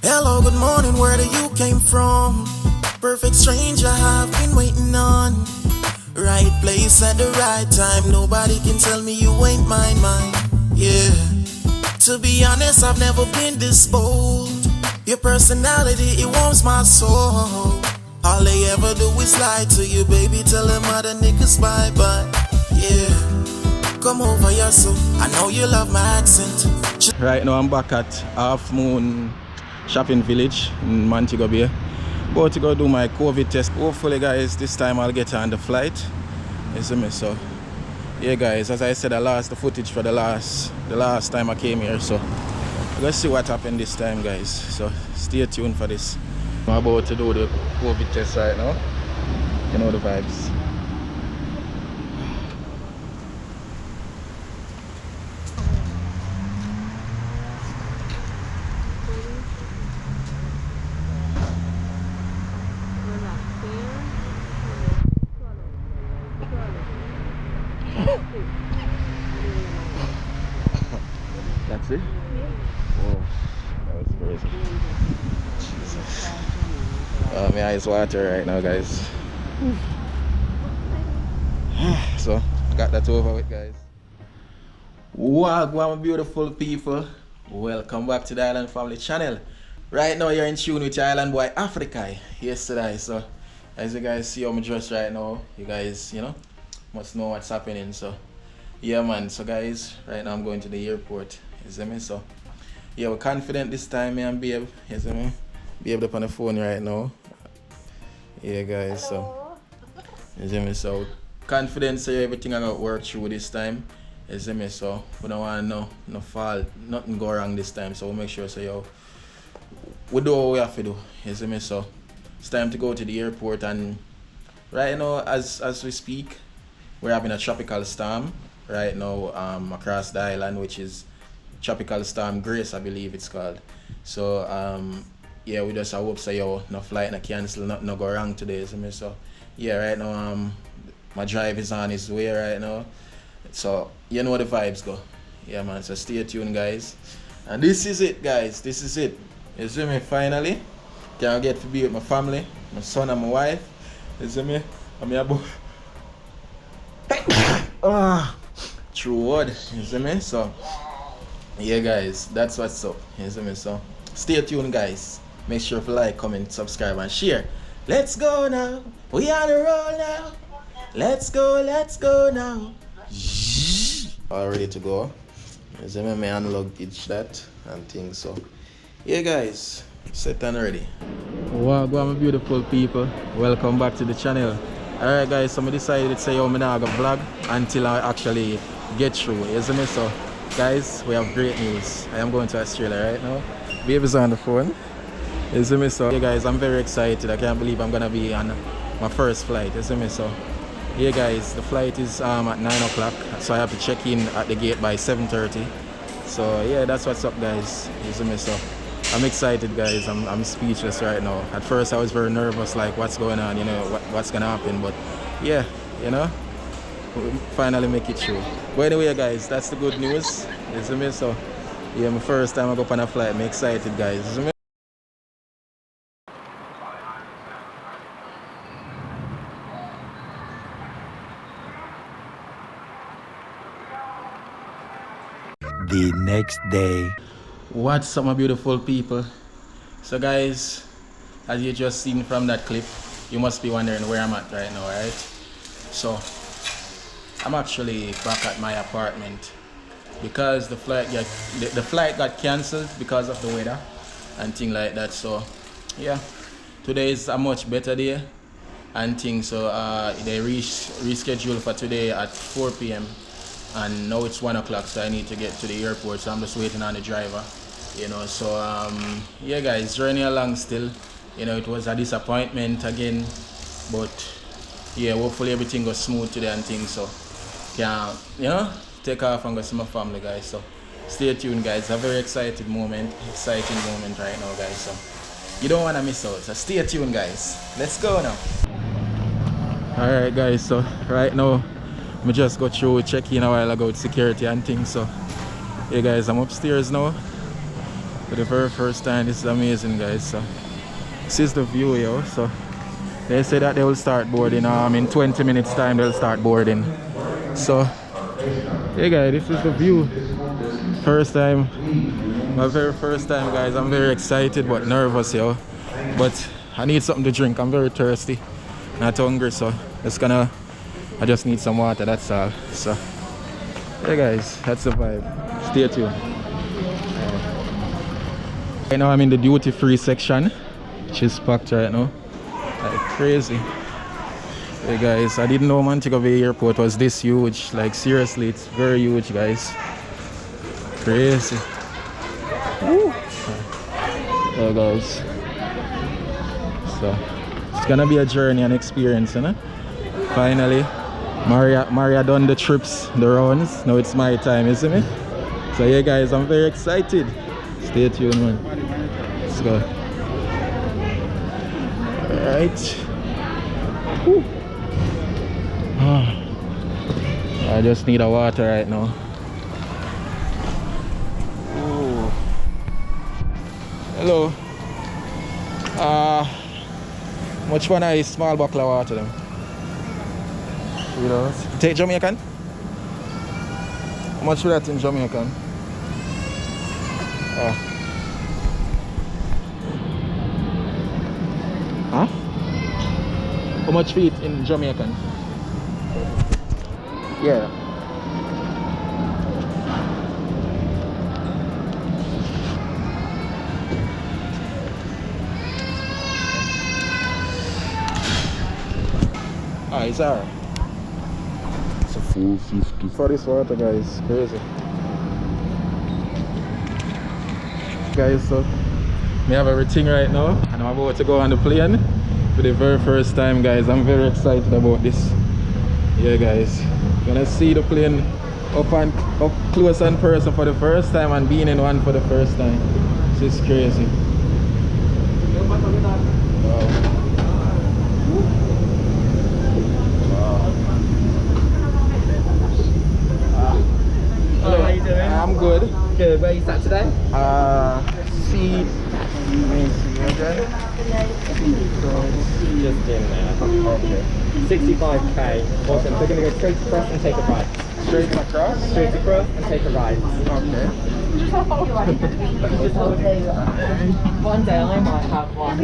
Hello, good morning, where do you came from? Perfect stranger I've been waiting on. Right place at the right time. Nobody can tell me you ain't mine. Yeah. To be honest, I've never been this bold. Your personality, it warms my soul. All they ever do is lie to you, baby. Tell them other niggas bye-bye. Yeah. Come over here, so I know you love my accent. Right now I'm back at Half Moon Shopping Village in Montego Bay. About to go do my COVID test. Hopefully guys, this time I'll get on the flight. You see me? So yeah guys, as I said, I lost the footage for the last time I came here, so let's see what happened this time guys. So stay tuned for this. I'm about to do the COVID test right now. You know the vibes. That's it? Whoa, that was crazy. Jesus. My eyes water right now, guys. So, I got that over with, guys. Wow, beautiful people. Welcome back to the Island Family channel. Right now, you're in tune with your island boy, Afrik I, yesterday. So, as you guys see how I'm dressed right now, you guys, must know what's happening. So, yeah, man. So, guys, right now I'm going to the airport. You see me? So, yeah, we're confident this time, me and Babe. You see me? Babe up on the phone right now. Yeah, guys. So, you see me? So, confident say everything I got work through this time. You see me? So, we don't want no fall, nothing go wrong this time. So, we'll make sure, so, yo, we do what we have to do. You see me? So, it's time to go to the airport, and right now, as we speak, we're having a tropical storm right now across the island, which is Tropical Storm Grace, I believe it's called. So yeah, we just hope so yo, no flight, no cancel, nothing no go wrong today. So yeah, right now my drive is on its way right now. So you know the vibes go. Yeah man, so stay tuned guys. And this is it guys, this is it. You see me finally? Can I get to be with my family, my son and my wife. You see me? I'm here true word, you see me? So yeah guys, that's what's up. You see me? So stay tuned guys. Make sure to like, comment, subscribe and share. Let's go now. We on the roll now. Let's go now. All ready to go. You see me? I unluggage that and things. So yeah guys, set and ready. Wow, my beautiful people. Welcome back to the channel. Alright guys, so I decided to say I'm not gonna vlog until I actually get through. You see me? So guys, we have great news. I am going to Australia right now. Baby's on the phone. You see me? So yeah guys, I'm very excited. I can't believe I'm gonna be on my first flight. You see me? So yeah guys, the flight is at 9 o'clock, so I have to check in at the gate by 7:30. So yeah, that's what's up guys. You see me? So I'm excited guys. I'm speechless right now. At first I was very nervous, like what's going on, what's gonna happen, but yeah, we'll finally make it through. But anyway guys, that's the good news. You see me? So yeah, my first time I go on a flight. I'm excited guys. You see me? The next day. What's up my beautiful people? So guys, as you just seen from that clip, you must be wondering where I'm at right now, right? So I'm actually back at my apartment because the flight got cancelled because of the weather and things like that. So yeah, today is a much better day and things. So they rescheduled for today at 4 p.m. and now it's 1 o'clock, so I need to get to the airport. So I'm just waiting on the driver. So yeah guys, journey along still. It was a disappointment again, but yeah, hopefully everything goes smooth today and things. So can take off and go see my family guys. So stay tuned guys. A very exciting moment right now guys. So you don't want to miss out. So stay tuned guys. Let's go now. Alright guys, so right now I just got through check-in a while ago with security and things. So, hey guys, I'm upstairs now for the very first time. This is amazing, guys. So, this is the view, yo. So, they say that they will start boarding. In 20 minutes time, they'll start boarding. So, hey guys, this is the view. First time, my very first time, guys. I'm very excited but nervous, yo. But I need something to drink. I'm very thirsty, not hungry, so I just need some water, that's all. So, hey guys, that's the vibe. Stay tuned. Right now I'm in the duty-free section, which is packed right now. Like crazy. Hey guys, I didn't know Montego Bay Airport was this huge. Like seriously, it's very huge, guys. Crazy. Woo. Hey guys. So it's gonna be a journey and experience, you know? Finally, Maria done the trips, the rounds. Now it's my time, you see me? So yeah guys, I'm very excited. Stay tuned, man. Let's go. Alright. I just need a water right now. Ooh. Hello. Much one is small bottle of water them. $3. Take Jamaican? How much for that in Jamaican? Huh? How much for it in Jamaican? Yeah. It's alright. It's a full 50 for this water, guys. Crazy. Guys, so we have everything right now, and I'm about to go on the plane for the very first time, guys. I'm very excited about this. Yeah, guys, gonna see the plane up close and person for the first time, and being in one for the first time. This is crazy. Wow. Hello, how you doing? I'm good. Good. Where are you sat today? See. Just in there. Okay. 65k. Awesome. We're going to go straight across and take a right. Straight across? Straight across and take a right. Okay. One day I might have one.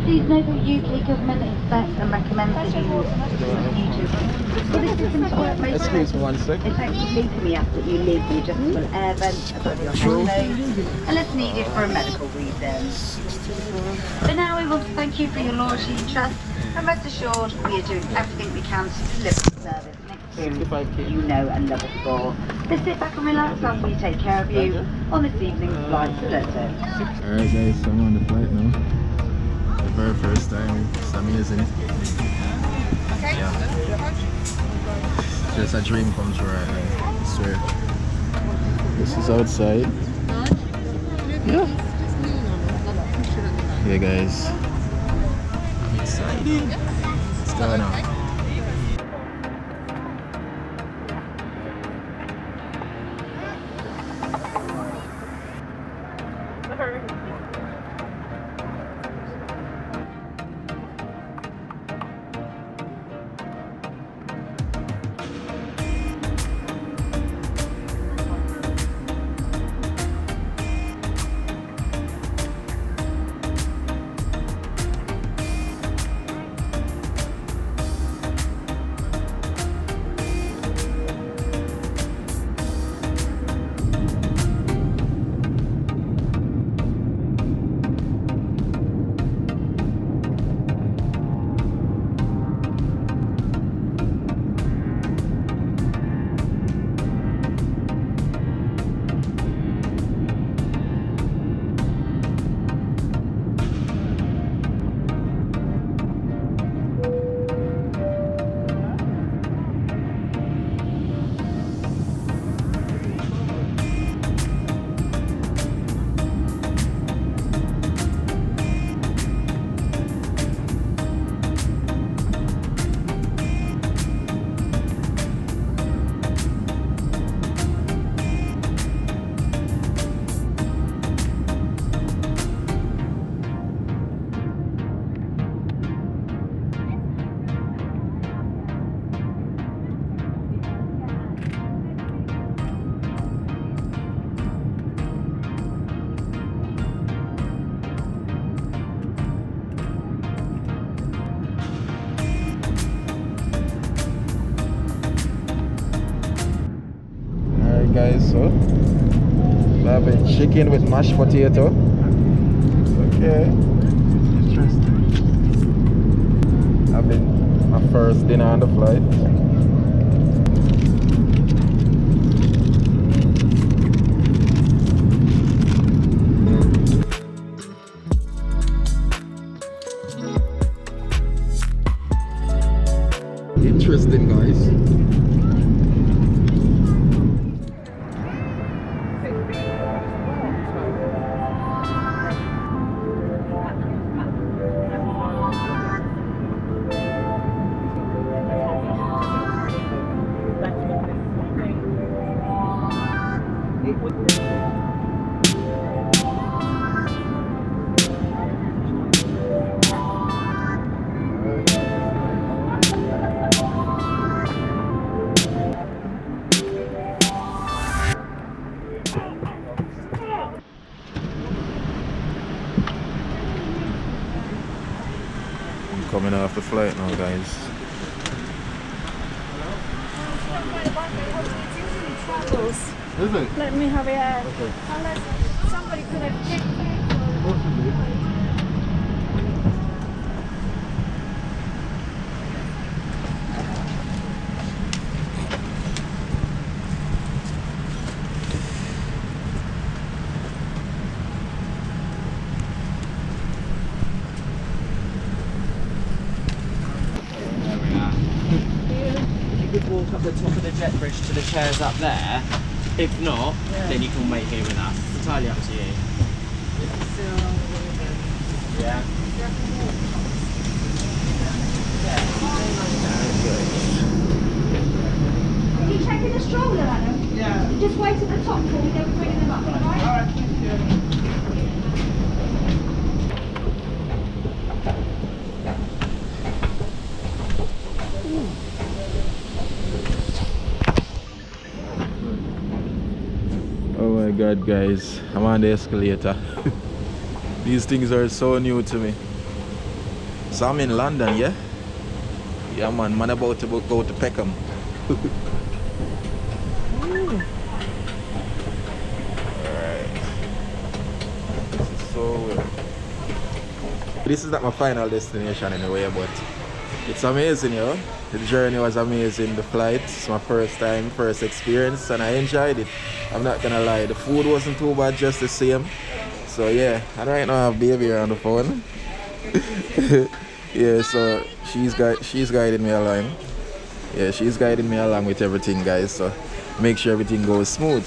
Please note that UK government expects and recommends that you use YouTube. For this system to work most Excuse me one sec. effectively, can we ask that you leave the adjustable air vent above your head nose unless needed for a medical reason. For now, we want to thank you for your loyalty and trust, and rest assured we are doing everything we can to deliver the service and experience you know and love us for. So sit back and relax as we take care of you on this evening's flight to London. Alright guys, so I'm on the flight now. The very first time. It's amazing. Yeah. It's just a dream come true right now. I swear. This is outside. Yeah. Yeah guys. I'm excited. What's going on? having chicken with mashed potato. Okay, interesting. Having my first dinner on the flight. Interesting, guys. Coming off the flight now, guys. Is it? Let me have it. Okay. Unless somebody could have picked it. You could walk up the top of the jet bridge to the chairs up there. If not, then you can wait here with us. It's entirely up to you. Yeah. Are you checking the stroller, Adam? Yeah. Just wait at the top before we go bringing them up, alright? Alright, thank you. Oh my god, guys, I'm on the escalator. These things are so new to me. So I'm in London, yeah? Yeah, man about to go to Peckham. Alright. This is so weird. This is not my final destination anyway, but it's amazing, yo. The journey was amazing, the flight. It's my first time, first experience, and I enjoyed it. I'm not gonna lie, the food wasn't too bad, just the same. So yeah, and right now I have baby on the phone. Yeah, so she's guiding me along. Yeah, she's guiding me along with everything, guys. So make sure everything goes smooth.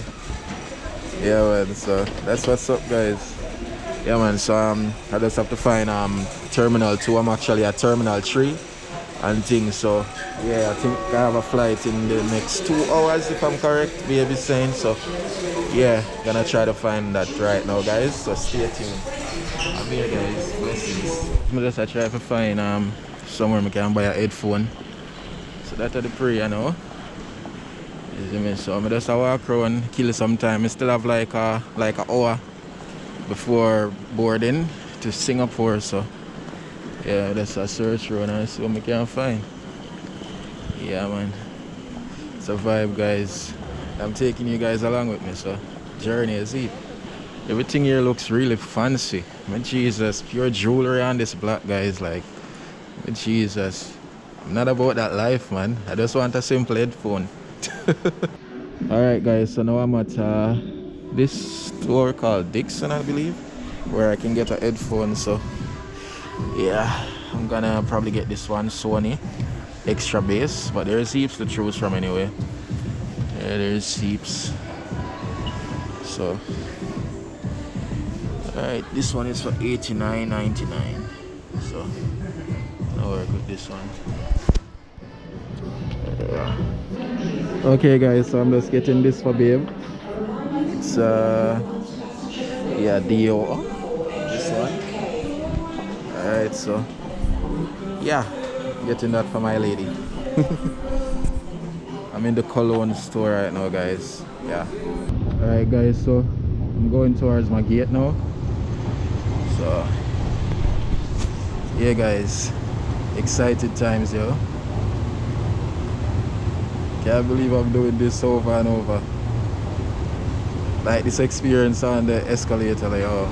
Yeah, man. So that's what's up, guys. Yeah, man. So I just have to find Terminal 2. I'm actually at Terminal 3 and things. So yeah, I think I have a flight in the next 2 hours, if I'm correct, baby saying. So yeah, gonna try to find that right now, guys. So stay tuned. I'm here, guys. Blessings. I'm just try to find somewhere I can buy a headphone. So that's the pre, you know. You see me? So I'm just walk around, kill some time. I still have like an hour before boarding to Singapore. So yeah, that's a search around and see what I can find. Yeah, man. It's a vibe, guys. I'm taking you guys along with me. So journey is it. Everything here looks really fancy. My Jesus, pure jewelry on this black, guys. Like, my Jesus. I'm not about that life, man. I just want a simple headphone. Alright, guys, so now I'm at this store called Dixon, I believe, where I can get a headphone. So yeah, I'm gonna probably get this one, Sony extra bass, but there's heaps to choose from anyway. Yeah, there's heaps. So alright, this one is for $89.99. So I'll work with this one. Okay, guys, so I'm just getting this for babe. It's yeah, Dio. This one. Alright, so yeah, getting that for my lady. I'm in the cologne store right now, guys. Yeah. Alright, guys, so I'm going towards my gate now. So yeah, guys, excited times, yo. Can't believe I'm doing this over and over. Like this experience on the escalator, like, oh,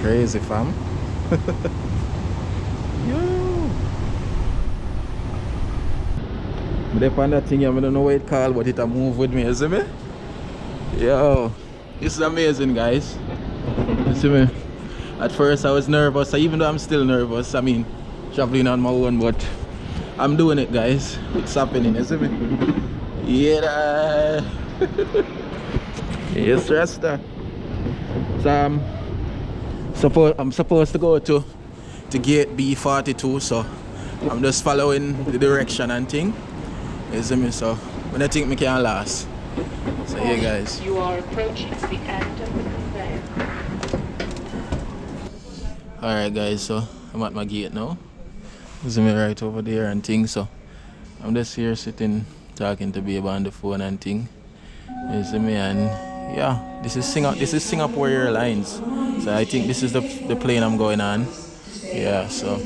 crazy fam. Yo. But they on that thing, I don't know what it called, but it a move with me, you see me? Yo, this is amazing, guys. You see me? At first I was nervous, even though I'm still nervous, I mean, traveling on my own, but I'm doing it, guys. It's happening, you see me? Yeah. Yes, Rasta. So I'm supposed to go to gate B42, so I'm just following the direction and thing. You see me? So when I think me can last. So yeah, guys. You are approaching the end of the conveyor. Alright, guys, so I'm at my gate now. You see me right over there and thing, so I'm just here sitting talking to babe on the phone and thing. You see me? And yeah, this is Singapore Airlines. So I think this is the plane I'm going on. Yeah, so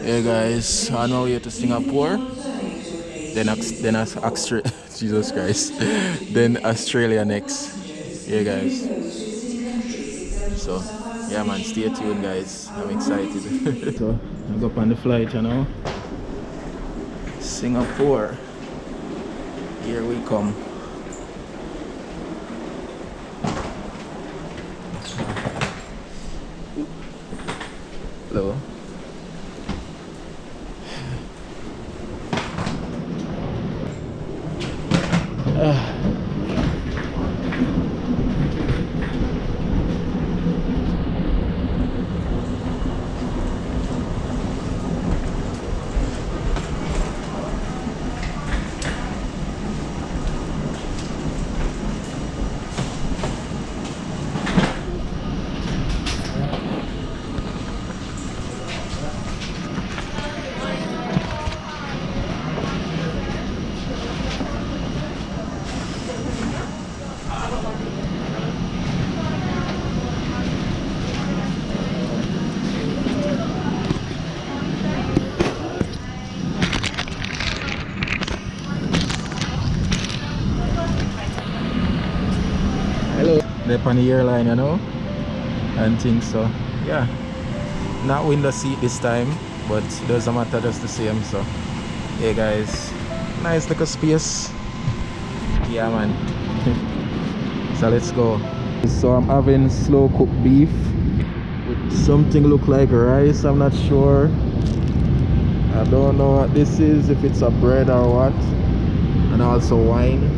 yeah, guys, on my way to Singapore. Then Australia, Jesus Christ. Then Australia next. Yeah, guys. So yeah, man, stay tuned, guys. I'm excited. So I go up on the flight, you know. Singapore. Here we come. Hello. They're on the airline, you know, and things. So yeah, not window seat this time, but it doesn't matter, just the same. So yeah, guys, nice little space. Yeah, man. So let's go. So I'm having slow cooked beef with something look like rice. I'm not sure. I don't know what this is, if it's a bread or what, and also wine.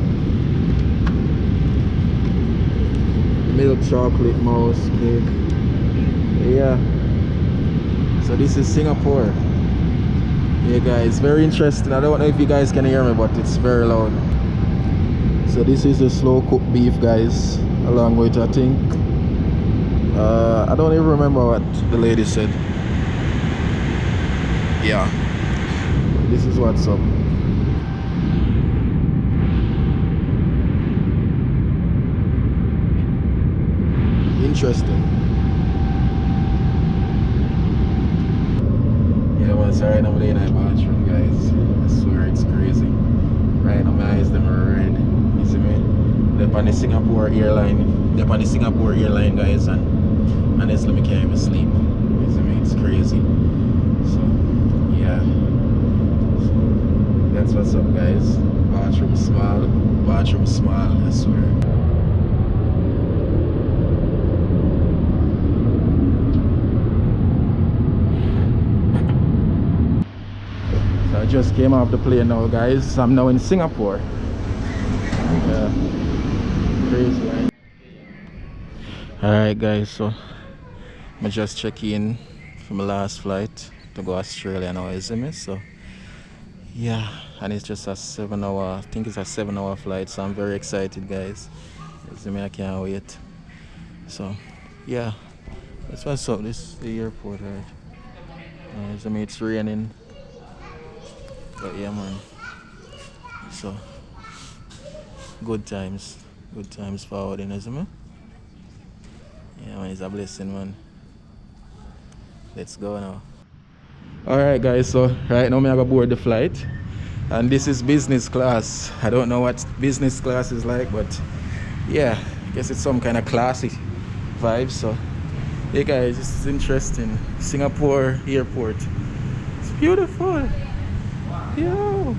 Milk chocolate mouse cake. Yeah, so this is Singapore. Yeah, guys, very interesting. I don't know if you guys can hear me, but it's very loud. So this is the slow cooked beef, guys, along with, I think, I don't even remember what the lady said. Yeah, this is what's up. Interesting. Yeah, well, sorry, I'm laying in my bathroom, guys. I swear it's crazy. Right now, my eyes them are red. You see me? They're on the Singapore airline. They're on the Singapore airline, guys, and honestly, I can't even sleep. You see me? It's crazy. So, yeah. So, that's what's up, guys. Bathroom small, I swear. I just came off the plane now, guys. I'm now in Singapore. Yeah. Crazy, right? Alright, guys, so I just check in for my last flight to go Australia now, isn't it? So yeah, and it's just a 7-hour, I think it's a 7-hour flight, so I'm very excited, guys. Isn't it? I can't wait. So yeah, that's what's up. This is the airport, right? Isn't it? It's raining. But yeah, man, so good times forwarding, isn't it? Yeah, man, it's a blessing, man. Let's go now. Alright, guys, so right now I'm gonna board the flight, and this is business class. I don't know what business class is like, but yeah, I guess it's some kind of classy vibe. So hey guys, this is interesting. Singapore airport, it's beautiful. Yo,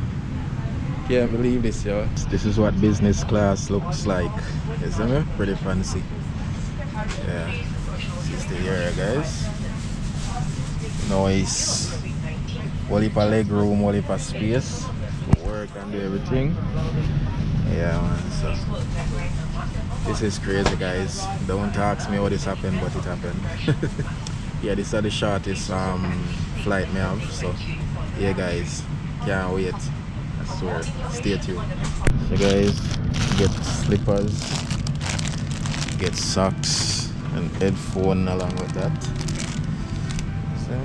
can't believe this, yo. This is what business class looks like, isn't it? Pretty fancy. Yeah, this is the area, guys. Nice. Whole heap of leg room, whole heap of space to work and do everything. Yeah, man. So this is crazy, guys. Don't ask me how this happened, but it happened. Yeah, this is the shortest flight me have. So yeah, guys, can't wait. I swear. Stay tuned. So guys, get slippers, get socks and headphone along with that. So,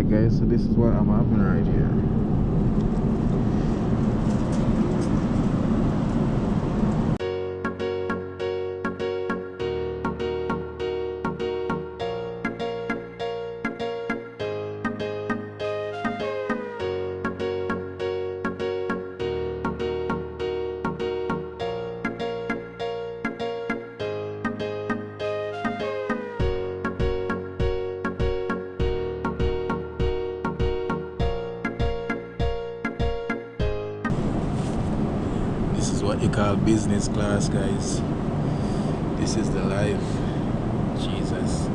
guys, so this is what I'm having right here. This is what you call business class, guys. This is the life. Jesus.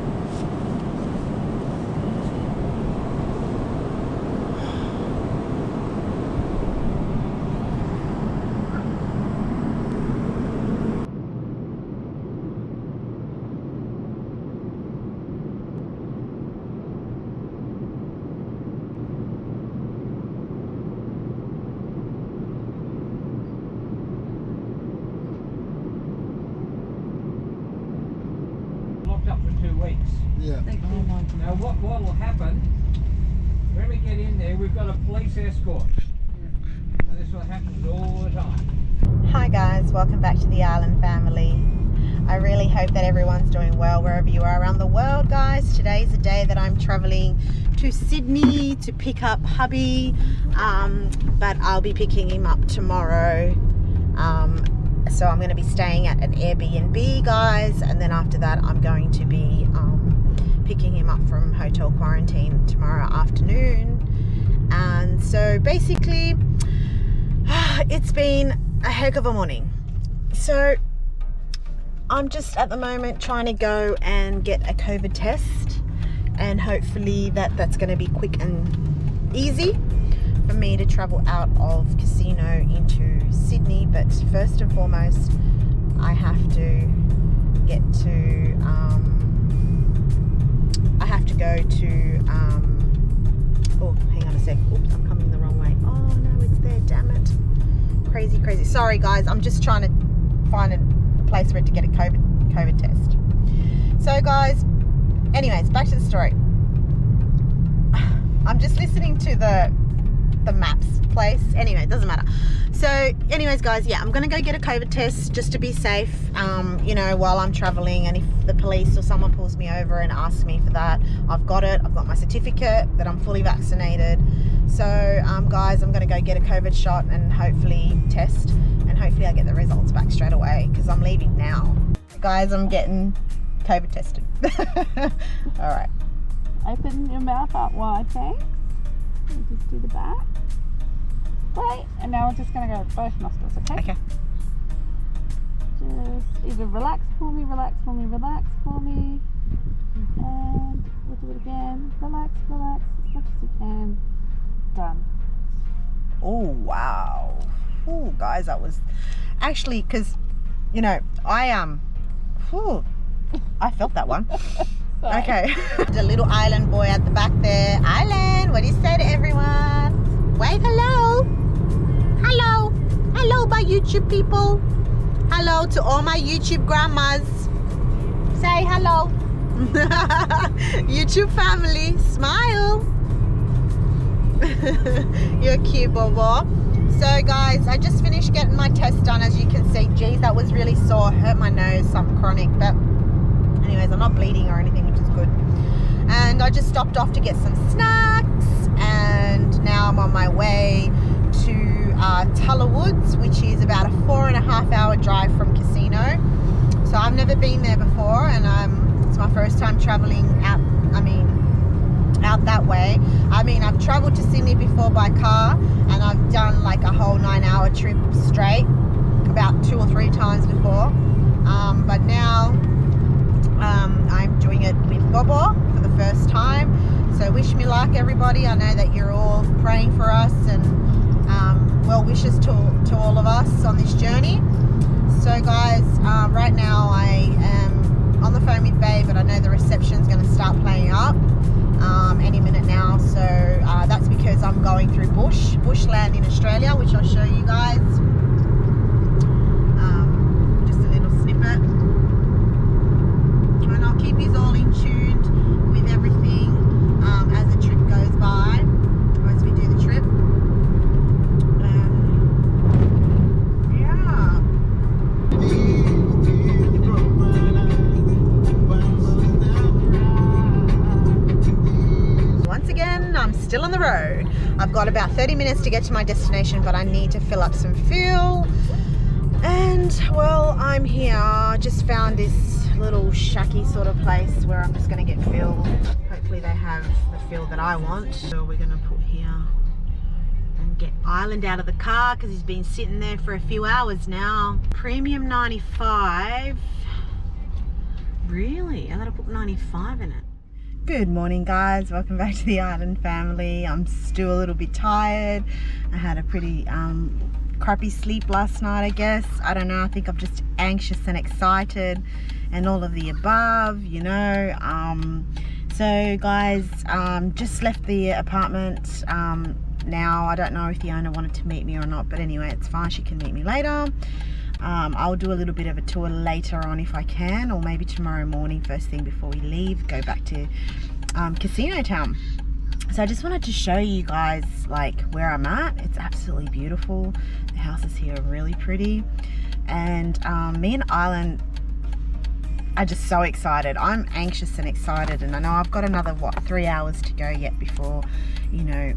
Up for 2 weeks. Yeah. Now what will happen when we get in there, we've got a police escort. And this is what happens all the time. Hi guys, welcome back to the Island family. I really hope that everyone's doing well wherever you are around the world, guys. Today's the day that I'm traveling to Sydney to pick up hubby, but I'll be picking him up tomorrow. So I'm going to be staying at an Airbnb, guys, and then after that I'm going to be picking him up from hotel quarantine tomorrow afternoon. And so basically it's been a heck of a morning. So I'm just at the moment trying to go and get a COVID test, and hopefully that's going to be quick and easy for me to travel out of Casino into Sydney. But first and foremost, I have to get to go to oh, hang on a sec. Oops, I'm coming the wrong way. Oh no, it's there, damn it. Crazy. Sorry guys, I'm just trying to find a place for it to get a COVID test. So guys, anyways, back to the story. I'm just listening to the maps place. Anyway, it doesn't matter. So anyways guys, yeah, I'm gonna go get a COVID test just to be safe, you know, while I'm traveling. And if the police or someone pulls me over and asks me for that, I've got it. I've got my certificate that I'm fully vaccinated. So guys, I'm gonna go get a COVID shot and hopefully test, and hopefully I get the results back straight away because I'm leaving now. Guys, I'm getting COVID tested. All right. Open your mouth up wide, thanks. And just do the back. Great. And now we're just going to go both nostrils, okay? Okay. Just either relax for me, relax for me, relax for me. And we'll do it again. Relax, relax as much as you can. Done. Oh, wow. Oh, guys, that was actually, because, you know, I felt that one. Okay. The little island boy at the back there. Island, what do you say to everyone? Wave hello. Hello. Hello, my YouTube people. Hello to all my YouTube grandmas. Say hello. YouTube family, smile. You're cute, Bobo. So guys, I just finished getting my test done, as you can see. Geez, that was really sore. Hurt my nose, something chronic. But anyways, I'm not bleeding or anything, which is good. And I just stopped off to get some snacks. And now I'm on my way to Tulla Woods, which is about a 4.5 hour drive from Casino. So I've never been there before, and it's my first time traveling out, out that way. I've traveled to Sydney before by car, and I've done like a whole 9-hour trip straight about 2 or 3 times before. But now I'm doing it with Bobo for the first time. So wish me luck, everybody. I know that you're all praying for us, and well wishes to all of us on this journey. So guys, right now I am on the phone with Babe, but I know the reception's going to start playing up any minute now. So that's because I'm going through bushland in Australia, which I'll show you guys. Just a little snippet. And I'll keep you all in tune with everything as the trip goes by, or as we do the trip. I'm still on the road. I've got about 30 minutes to get to my destination, but I need to fill up some fuel. And well, I'm here. I just found this little shacky sort of place where I'm just going to get fuel. Hopefully they have the fuel that I want. So we're going to put here and get Island out of the car because he's been sitting there for a few hours now. Premium 95. Really? I gotta put 95 in it. Good morning, guys. Welcome back to the Island family. I'm still a little bit tired. I had a pretty crappy sleep last night, I guess. I don't know. I think I'm just anxious and excited and all of the above, you know. So guys, just left the apartment. Now I don't know if the owner wanted to meet me or not, but anyway, it's fine. She can meet me later. I'll do a little bit of a tour later on if I can, or maybe tomorrow morning first thing before we leave, go back to Casino Town. So I just wanted to show you guys like where I'm at. It's absolutely beautiful. The houses here are really pretty, and me and Island are just so excited. I'm anxious and excited, and I know I've got another 3 hours to go yet before, you know,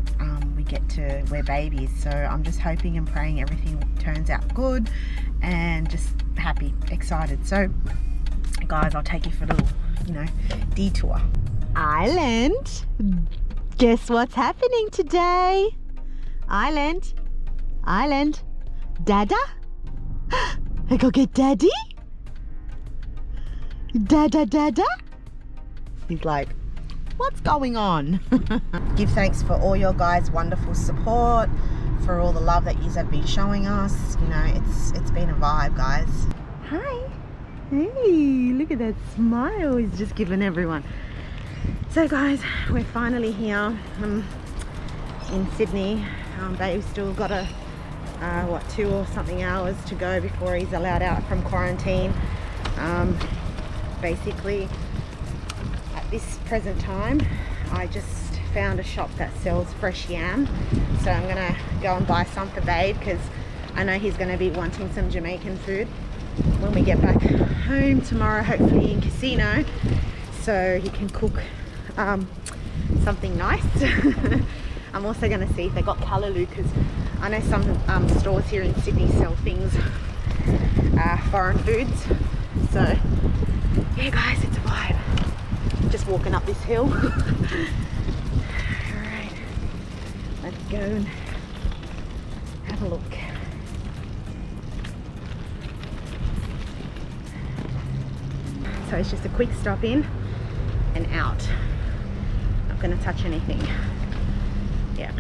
we get to where Baby is. So I'm just hoping and praying everything turns out good, and just happy, excited. So guys, I'll take you for a little, you know, detour. Island, guess what's happening today? Island, Dada? I go get Daddy? Dada? He's like, what's going on? Give thanks for all your guys' wonderful support, for all the love that you have been showing us. You know, it's been a vibe, guys. Hi. Hey, look at that smile he's just giving everyone. So guys, we're finally here in Sydney. Babe's still got a 2 or something hours to go before he's allowed out from quarantine. Basically, at this present time, I just found a shop that sells fresh yam, so I'm gonna go and buy some for Babe, because I know he's gonna be wanting some Jamaican food when we get back home tomorrow, hopefully in Casino, so he can cook something nice. I'm also gonna see if they got callaloo, because I know some stores here in Sydney sell things, foreign foods. So yeah guys, it's a vibe. Just walking up this hill. Alright, let's go and Have a look. So it's just a quick stop in and out. Not going to touch anything. Yeah.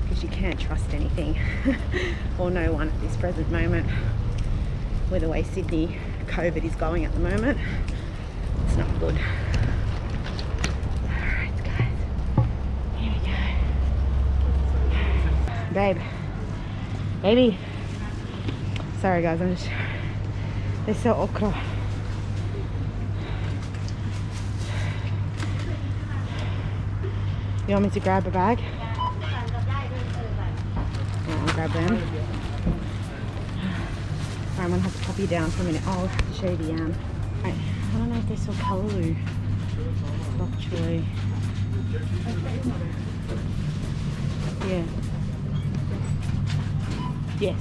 Because you can't trust anything or no one at this present moment. With the way Sydney COVID is going at the moment, it's not good. Alright guys, here we go. Babe, baby. Sorry guys, I'm just, they're so okra. You want me to grab a bag? I'll grab them. I'm gonna have to pop you down for a minute. Oh, I'll have to show you the yam. Right. I don't know if they saw callaloo. Bok choy. Yeah. Yes.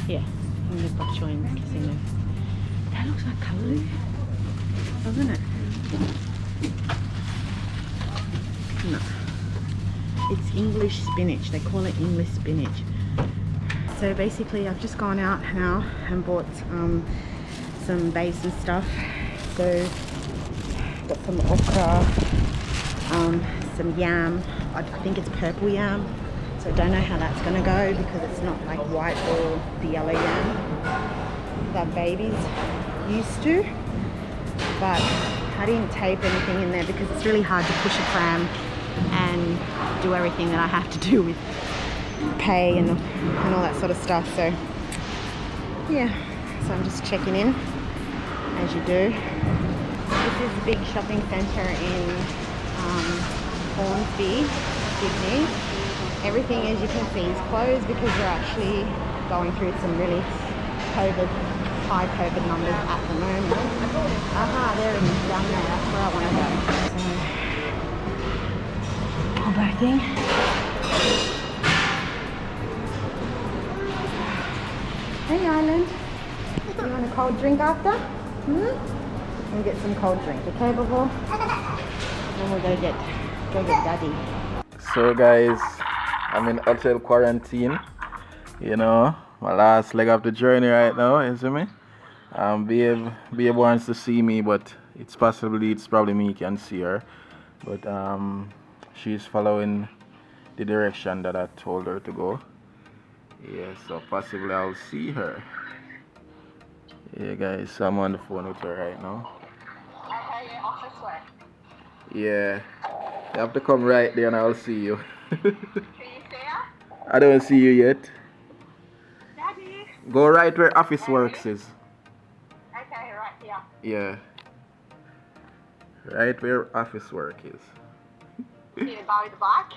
Yeah. I'm gonna bok choy in the casino. That looks like callaloo, doesn't it? No. It's English spinach. They call it English spinach. So basically I've just gone out now and bought some base and stuff. So got some okra, some yam. I think it's purple yam. So I don't know how that's gonna go because it's not like white or the yellow yam that babies used to. But I didn't tape anything in there because it's really hard to push a pram and do everything that I have to do with pay and all that sort of stuff. So yeah, so I'm just checking in as you do. This is a big shopping centre in Hornsby, Sydney. Everything, as you can see, is closed because we're actually going through some really high COVID numbers at the moment. Aha, there it is, down there, that's where I want to go. So, pull back in. Hey Island, you want a cold drink after? We'll get some cold drink, okay Bubble? Then we'll go get Daddy. So guys, I'm in hotel quarantine. You know, my last leg of the journey right now, you see me? Babe wants to see me, but it's probably me can see her. But she's following the direction that I told her to go. Yeah, so possibly I'll see her. Yeah guys, so I'm on the phone with her right now. Okay, your office work. Yeah, you have to come right there and I'll see you. Can you see her? I don't see you yet. Daddy. Go right where office works is. Okay, right here. Yeah. Right where office work is. Can you borrow the bike?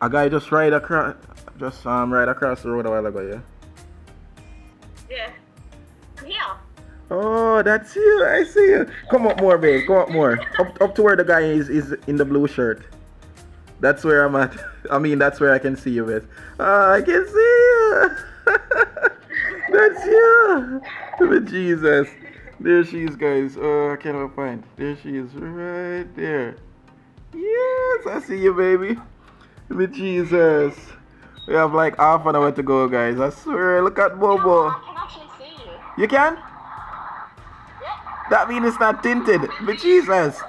A guy just ride across the road a while ago, yeah? Yeah. I'm here. Oh, that's you. I see you. Come up more, babe. Come up more. Up to where the guy is in the blue shirt. That's where I'm at. I mean, that's where I can see you, babe. I can see you. That's you. But Jesus. There she is, guys. Oh, I cannot find. There she is, right there. Yes, I see you, baby. But Jesus. We have like half an hour to go, guys. I swear. Look at Bobo. I can actually see you. You can? Yep. That means it's not tinted. But Jesus.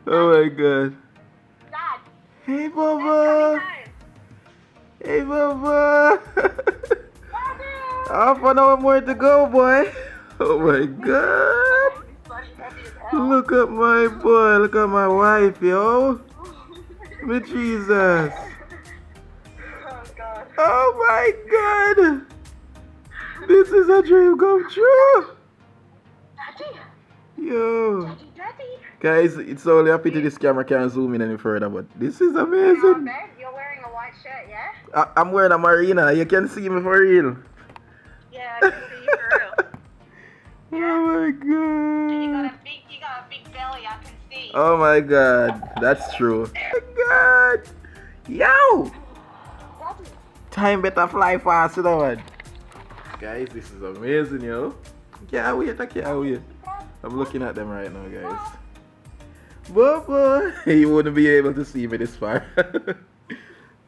Oh my God. Dad. Hey, Bobo. Hey, Bobo. Half an hour more to go, boy. Oh my God. Look at my boy. Look at my wife, yo. But Jesus. Oh my God. This is a dream come true. Yo. Guys, it's only a pity this camera can't zoom in any further, but this is amazing. You're wearing a white shirt, yeah? I'm wearing a marina. You can see me for real. Yeah, I can see you for real. Oh my God. You got a big belly, I can see. Oh my God. That's true. Oh my God. Yo. Time better fly fast, you know what? Guys, this is amazing, yo. I can't wait. I'm looking at them right now, guys. Bobo! You wouldn't be able to see me this far.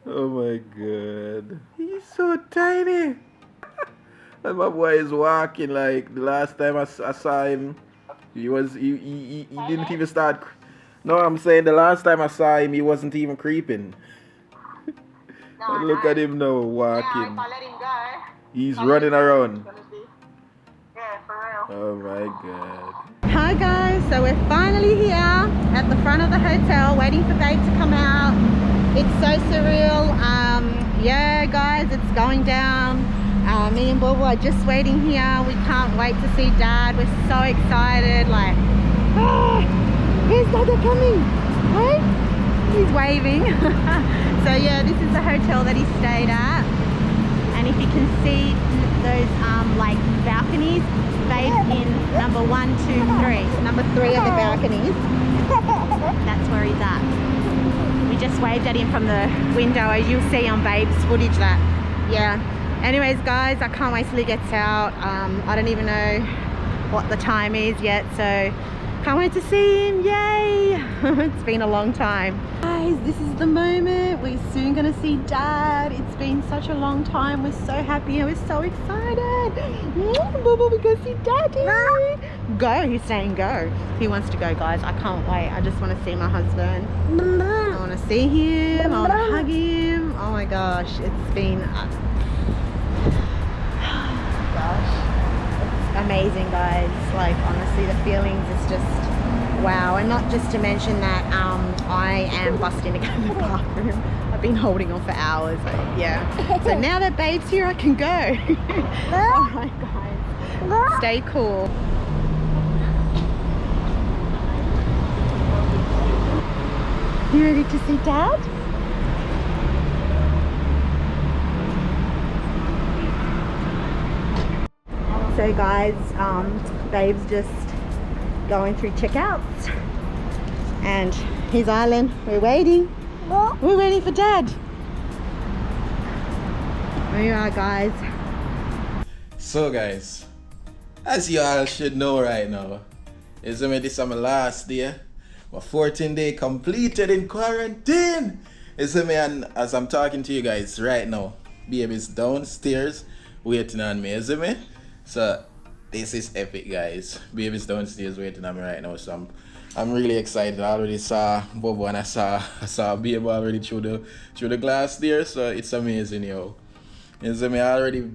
Oh my god. He's so tiny. And my boy is walking like the last time I saw him, he didn't even start. No, I'm saying the last time I saw him, he wasn't even creeping. And look at him now walking. He's running around. Oh my god. Hi guys, so we're finally here at the front of the hotel waiting for Babe to come out. It's so surreal. Yeah guys, it's going down. Me and Bobo are just waiting here. We can't wait to see Dad. We're so excited. Like, here's Dada coming. Hey? He's waving. So yeah, this is the hotel that he stayed at. And if you can see those like balconies, Babe's in number 1, 2, 3. Number 3 of the balconies. That's where he's at. We just waved at him from the window, as you'll see on Babe's footage. That, yeah. Anyways guys, I can't wait till he gets out. I don't even know what the time is yet, so can't wait to see him. Yay! It's been a long time. Guys, this is the moment. We're soon gonna see Dad. It's been such a long time. We're so happy and we're so excited. Bubba, we're gonna see Daddy. Go, he's saying go. He wants to go, guys. I can't wait. I just want to see my husband. I want to see him. I want to hug him. Oh my gosh, it's been amazing, guys. Like, honestly, the feelings is just wow. And not just to mention that I am busting to go to the bathroom. I've been holding on for hours. So, yeah, so now that Babe's here, I can go. Alright guys, stay cool. You ready to see Dad? So guys, Babe's just going through checkouts and his island. We're waiting. We're waiting for Dad. There you are, guys. So guys, as you all should know right now, this is my last day. My 14th day completed in quarantine. And as I'm talking to you guys right now, Baby's downstairs waiting on me, so this is epic, guys. Baby's downstairs waiting on me right now, so I'm really excited. I already saw Bobo and I saw Baby already through the glass there, so it's amazing, yo. I already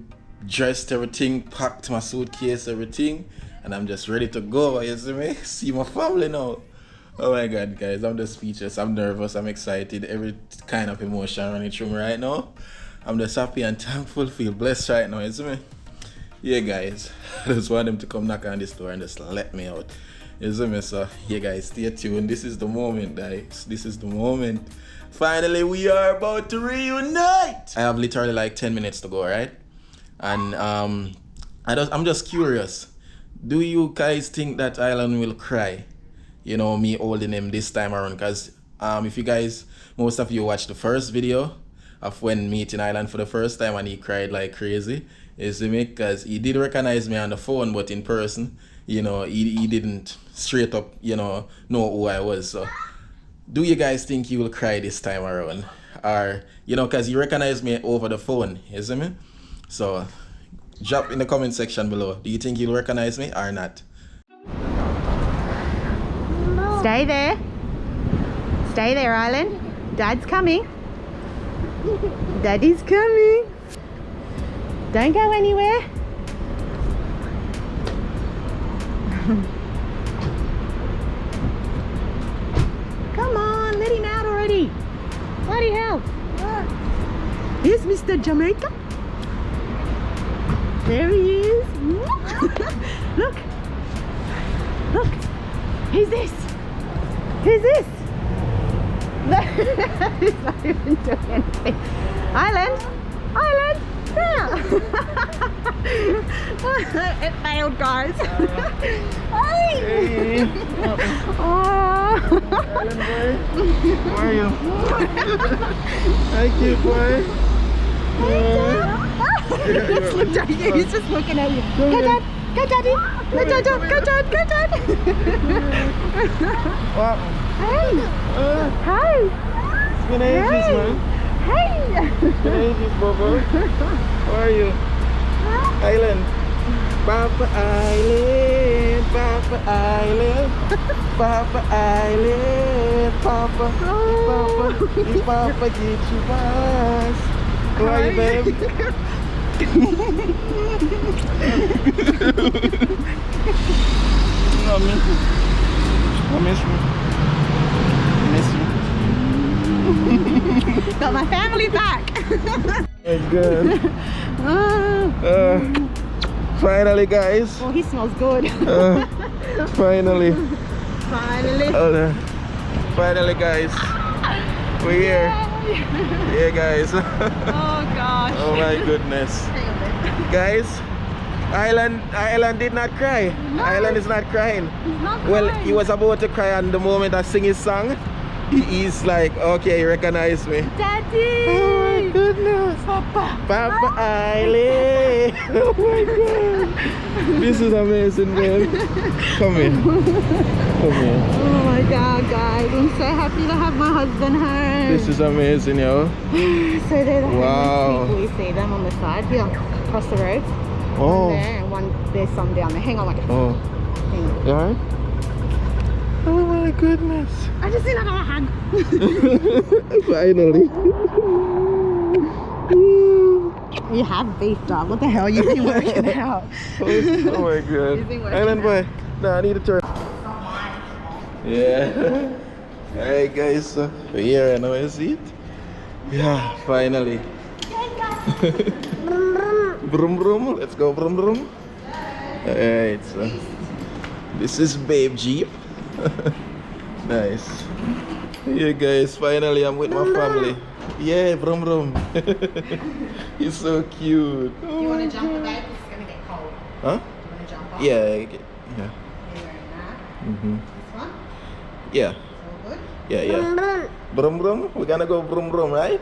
dressed everything, packed my suitcase, everything, and I'm just ready to go. See my family now. Oh my god, guys, I'm just speechless. I'm nervous, I'm excited, every kind of emotion running through me right now. I'm just happy and thankful, feel blessed right now, Yeah guys, I just want them to come knock on this door and just let me out. So yeah guys, stay tuned. This is the moment, guys. This is the moment. Finally, we are about to reunite. I have literally like 10 minutes to go, right? And I'm just curious. Do you guys think that Island will cry? You know, me holding him this time around, because if you guys, most of you watched the first video of when meeting Island for the first time and he cried like crazy, because he did recognize me on the phone, but in person, you know, he didn't straight up, you know who I was. So do you guys think he will cry this time around? Or, you know, because he recognized me over the phone, so drop in the comment section below. Do you think he'll recognize me or not? Stay there. Stay there, Island. Dad's coming. Daddy's coming. Don't go anywhere. Come on, let him out already. Bloody hell. Here's Mr. Jamaica. There he is. Look. Look. Who's this? Who's this? He's not even doing anything. Island! Island! Yeah! It failed, guys. Hey! Oh. Island boy, how are you? Thank you, boy. Just looked at you. He's just looking at you. Go, Dad! Go, Daddy! Go, Dad! Go, Dad! Go, Dad! Well, Hey! Hey! It's been ages, man. Hey! It's been ages, Bobo. How are you? Island. Papa Island. Papa Island. Papa Island. Papa. Papa. Papa get you boss. How are you, babe? I miss you. I miss you. I miss you. Got my family back. It's good. Finally, guys. Oh, he smells good. Finally. Finally. Finally, guys. We're here. Yeah, guys. Oh gosh. Oh my goodness. Guys, Island did not cry. No. Island is not crying. He's not Well, crying. he was about to cry, and the moment I sing his song, he's like, okay, he recognized me. Daddy! Oh my goodness. Papa. Papa Island. Oh my god. This is amazing, man. Come here. Come here. Oh my god, guys. I'm so happy to have my husband home. This is amazing, yo. So they're the Wow. homeless people. You see them on the side here, across the road. Oh. One there and one, there's some down there. Hang on, like a Oh. thing. You alright? Oh my goodness. I just need another hug. Finally. You have beefed up. What the hell? You've been working out. Oh my god. You've been working Island boy. out. No, I need to turn. Yeah. Alright guys, we're here and now you see it? Yeah, finally. Brum brum, let's go brum brum. Alright, so this is Babe Jeep. Nice. Yeah guys, finally I'm with my family. Yeah, brum brum. He's so cute. Do you want to jump the babe? It's going to get cold. Huh? Do you want to jump up? Yeah. Are you wearing that? This one? Yeah. All good? Yeah. Brum brum. We're gonna go brum brum, right?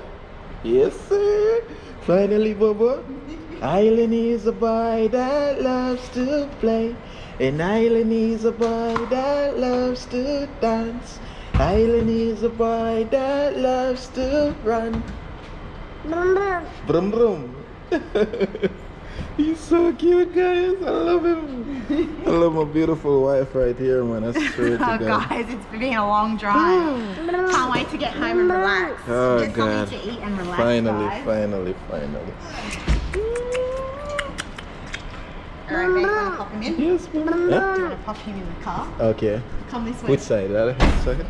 Yes, sir. Finally, Bobo. Island is a boy that loves to play. And Island is a boy that loves to dance. Island is a boy that loves to run. Brum brum. He's so cute, guys. I love him. I love my beautiful wife right here, man. I swear to God. Guys, it's been a long drive. Can't wait to get home and relax. Oh, Get God. something to eat and relax, Finally, guys. finally. Alright, babe, you want to pop him in? Yes, Do you want to pop him in the car? Okay. Come this way. Which side? Second?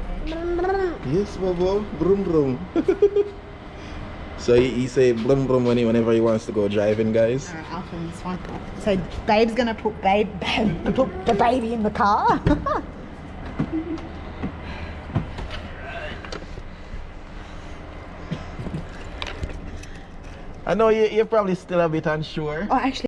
Yes, Bobo. Brum brum. So he say brum brum whenever he wants to go driving, guys. Alright, I'll film this one. So babe's gonna put put the baby in the car. I know you're probably still a bit unsure. Oh, actually.